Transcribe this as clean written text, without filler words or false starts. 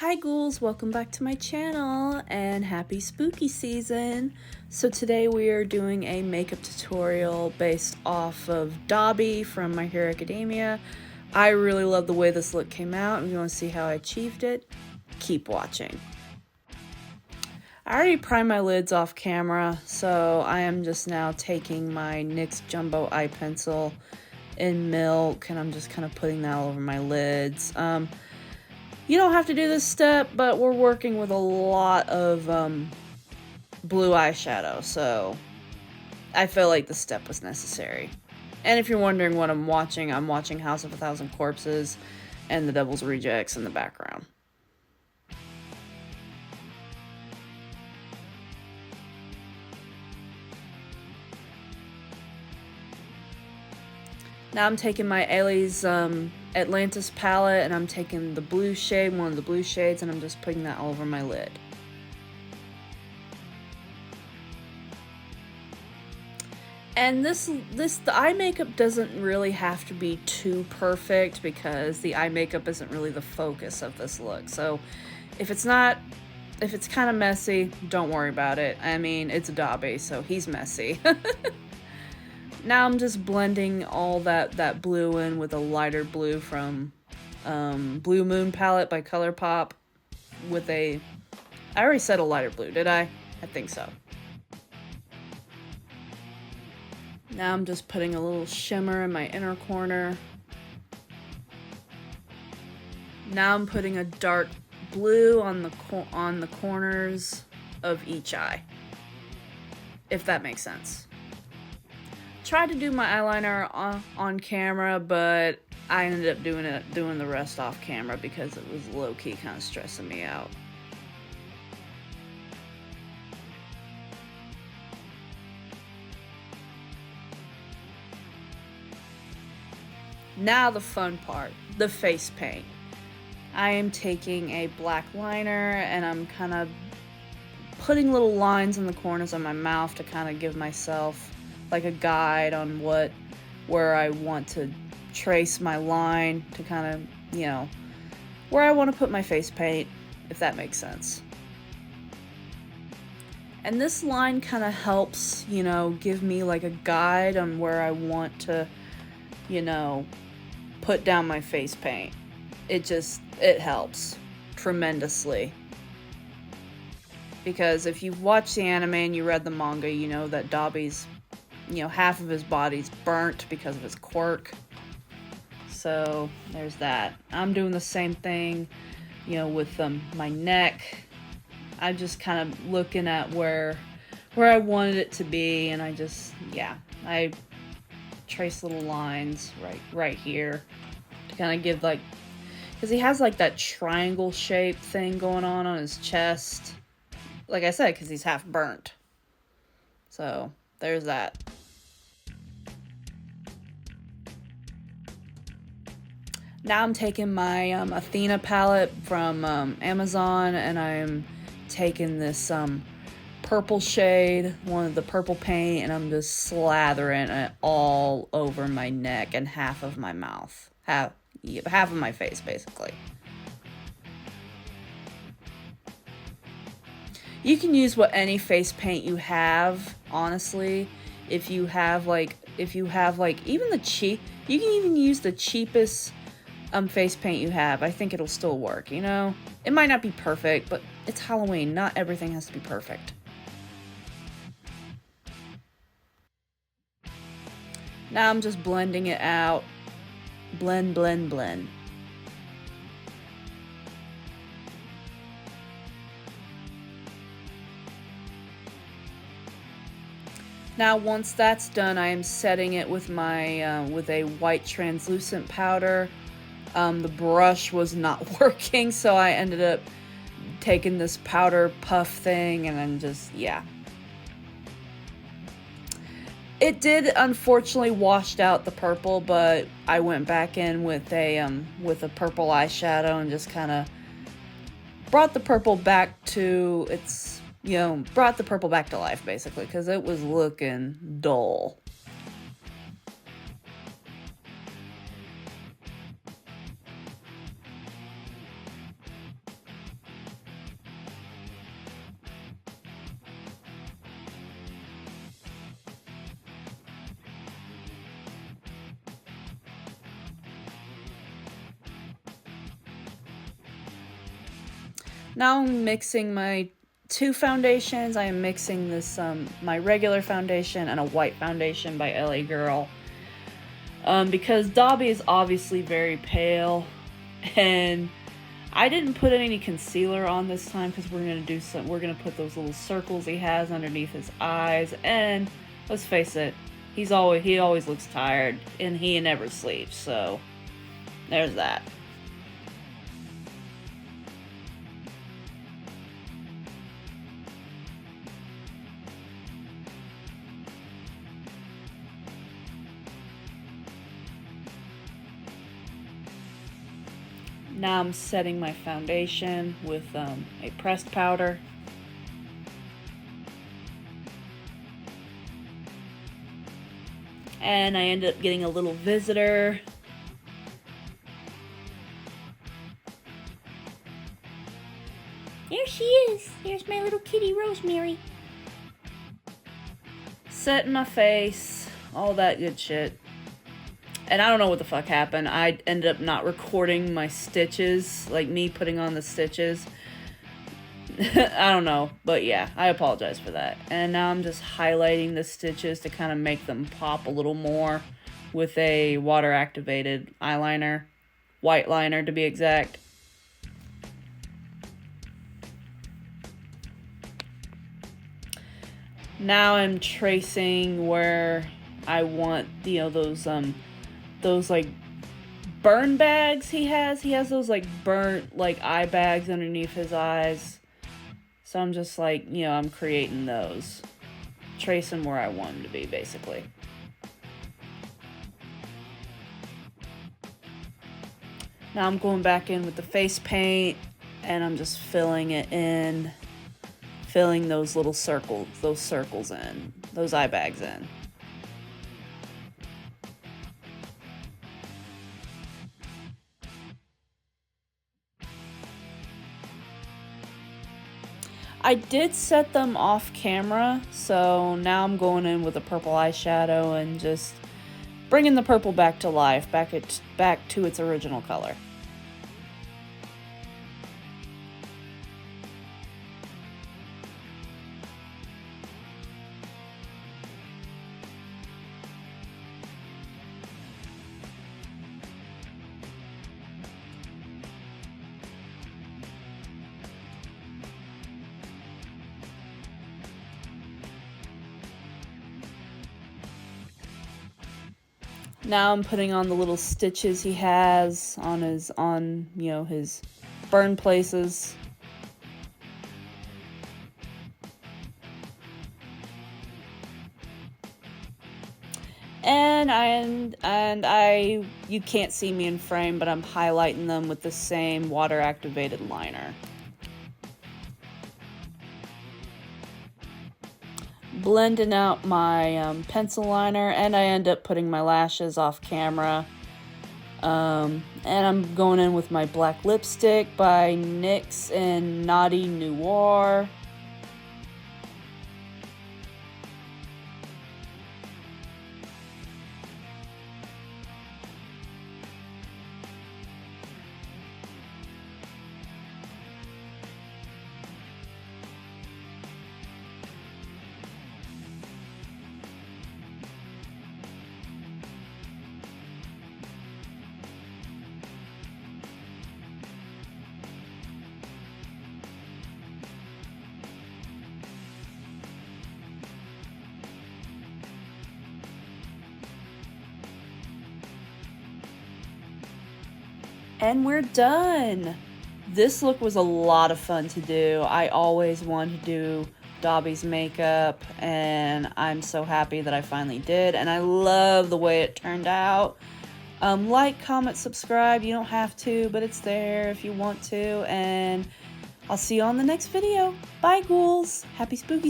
Hi ghouls, welcome back to my channel and happy spooky season. So today we are doing a makeup tutorial based off of Dabi from My Hero Academia. I really love the way this look came out. If you want to see how I achieved it, keep watching. I already primed my lids off camera, so I am just now taking my NYX Jumbo Eye Pencil in Milk and I'm just kind of putting that all over my lids. You don't have to do this step, but we're working with a lot of blue eyeshadow, so I feel like the step was necessary. And if you're wondering what I'm watching House of a Thousand Corpses and The Devil's Rejects in the background. Now I'm taking my Ailey's Atlantis palette and I'm taking the blue shade, one of the blue shades, and I'm just putting that all over my lid. And the eye makeup doesn't really have to be too perfect because the eye makeup isn't really the focus of this look. So if it's kind of messy, don't worry about it. I mean, it's Dabi, so he's messy. Now I'm just blending all that blue in with a lighter blue from Blue Moon palette by ColourPop with I already said a lighter blue, did I? I think so. Now I'm just putting a little shimmer in my inner corner. Now I'm putting a dark blue on the corners of each eye, if that makes sense. Tried to do my eyeliner on camera, but I ended up doing the rest off camera because it was low-key kind of stressing me out. Now the fun part, the face paint. I am taking a black liner and I'm kind of putting little lines in the corners of my mouth to kind of give myself like a guide on where I want to trace my line to kind of, you know, where I want to put my face paint, if that makes sense. And this line kind of helps, you know, give me like a guide on where I want to, you know, put down my face paint. It helps tremendously. Because if you've watched the anime and you read the manga, you know that Dabi's, you know, half of his body's burnt because of his quirk. So there's that. I'm doing the same thing, you know, with my neck. I'm just kind of looking at where I wanted it to be, and I trace little lines right here to kind of give like, because he has like that triangle shape thing going on his chest. Like I said, because he's half burnt. So there's that. Now I'm taking my Athena palette from Amazon, and I'm taking this purple shade, one of the purple paint, and I'm just slathering it all over my neck and half of my mouth. Half of my face, basically. You can use any face paint you have, honestly. If you have like even the cheap, you can even use the cheapest face paint you have. I think it'll still work, you know? It might not be perfect, but it's Halloween. Not everything has to be perfect. Now I'm just blending it out. Blend, blend, blend. Now once that's done, I am setting it with my with a white translucent powder. The brush was not working, so I ended up taking this powder puff thing and then just, yeah. It did unfortunately washed out the purple, but I went back in with a purple eyeshadow and just kind of brought the purple back to its, you know, brought the purple back to life, basically, because it was looking dull. Now I'm mixing my two foundations. I am mixing this my regular foundation and a white foundation by LA Girl. Because Dabi is obviously very pale, and I didn't put any concealer on this time because we're gonna put those little circles he has underneath his eyes, and let's face it, he always looks tired, and he never sleeps, so there's that. Now I'm setting my foundation with a pressed powder. And I ended up getting a little visitor. There she is. There's my little kitty Rosemary. Setting my face, all that good shit. And I don't know what the fuck happened. I ended up not recording my stitches, like me putting on the stitches. I don't know, but yeah, I apologize for that. And now I'm just highlighting the stitches to kind of make them pop a little more with a water activated eyeliner, white liner to be exact. Now I'm tracing where I want, those like burn bags he has. He has those like burnt like eye bags underneath his eyes. So I'm just like, I'm creating those. Tracing where I want them to be, basically. Now I'm going back in with the face paint, and I'm just filling it in. Filling those little circles in. Those eye bags in. I did set them off camera, so now I'm going in with a purple eyeshadow and just bringing the purple back to life, back to its original color. Now I'm putting on the little stitches he has on his burn places. And you can't see me in frame, but I'm highlighting them with the same water activated liner. Blending out my pencil liner, and I end up putting my lashes off camera. And I'm going in with my black lipstick by NYX in Naughty Noir. And we're done. This look was a lot of fun to do. I always wanted to do Dabi's makeup, and I'm so happy that I finally did, and I love the way it turned out. Like, comment, subscribe. You don't have to, but it's there if you want to, and I'll see you on the next video. Bye, ghouls. Happy spooky season.